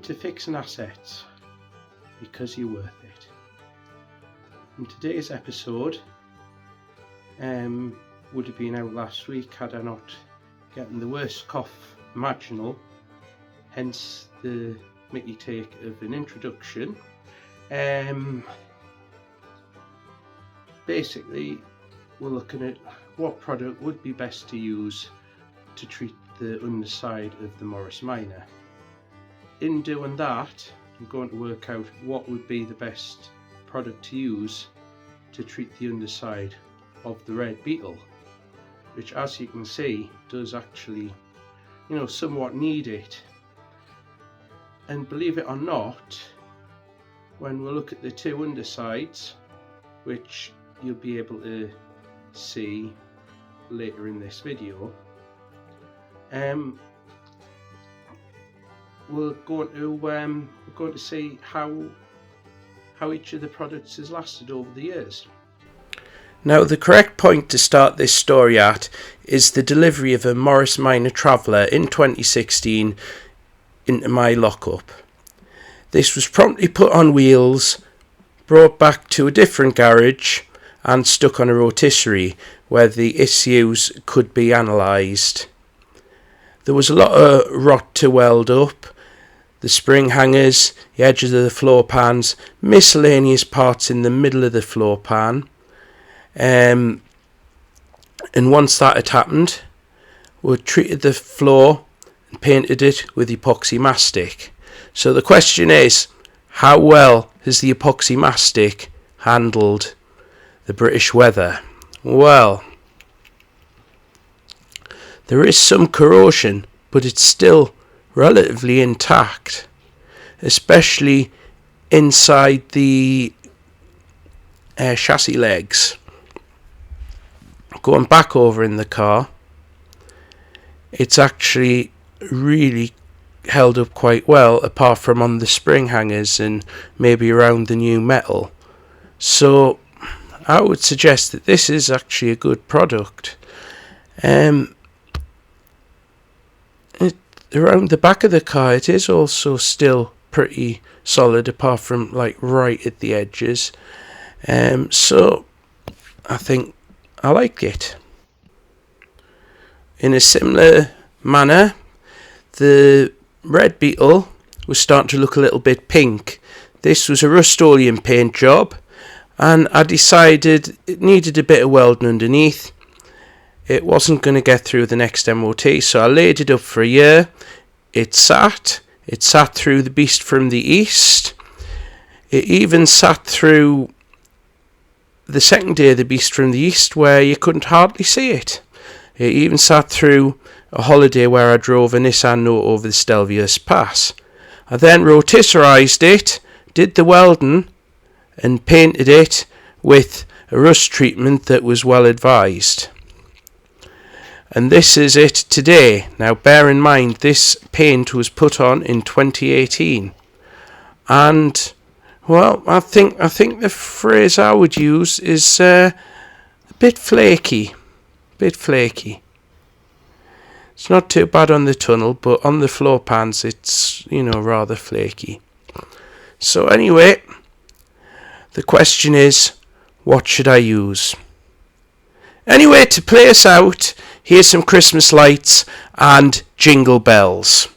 into fixing assets because you're worth it. In today's episode, would have been out last week had I not gotten the worst cough imaginable, hence the Mickey take of an introduction. Basically, we're looking at what product would be best to use to treat the underside of the Morris Minor. In doing that, I'm going to work out what would be the best product to use to treat the underside of the red Beetle, which, as you can see, does actually, somewhat need it. And believe it or not, when we look at the two undersides, which you'll be able to see later in this video, we're going to see how each of the products has lasted over the years. Now, the correct point to start this story at is the delivery of a Morris Minor Traveller in 2016 into my lockup. This was promptly put on wheels, brought back to a different garage and stuck on a rotisserie where the issues could be analysed. There was a lot of rot to weld up, the spring hangers, the edges of the floor pans, miscellaneous parts in the middle of the floor pan. And once that had happened, we treated the floor and painted it with epoxy mastic. So the question is, how well has the epoxy mastic handled the British weather? Well, there is some corrosion, but it's still relatively intact, especially inside the chassis legs. Going back over in the car, it's actually really held up quite well, apart from on the spring hangers and maybe around the new metal. So I would suggest that this is actually a good product. Around the back of the car, it is also still pretty solid, apart from right at the edges. So I think I like it. In a similar manner, the red Beetle was starting to look a little bit pink. This was a Rust-Oleum paint job, and I decided it needed a bit of welding underneath. It wasn't going to get through the next MOT, so I laid it up for a year. It sat through the Beast from the East. It even sat through the second day of the Beast from the East, where you couldn't hardly see it. It even sat through a holiday where I drove a Nissan Note over the Stelvius Pass. I then rotisserized it, did the welding, and painted it with a rust treatment that was well advised. And this is it today. Now, bear in mind, this paint was put on in 2018, and well, I think the phrase I would use is a bit flaky. It's not too bad on the tunnel, but on the floor pans, it's rather flaky. So anyway, the question is, what should I use? Anyway, to play us out, here's some Christmas lights and Jingle Bells.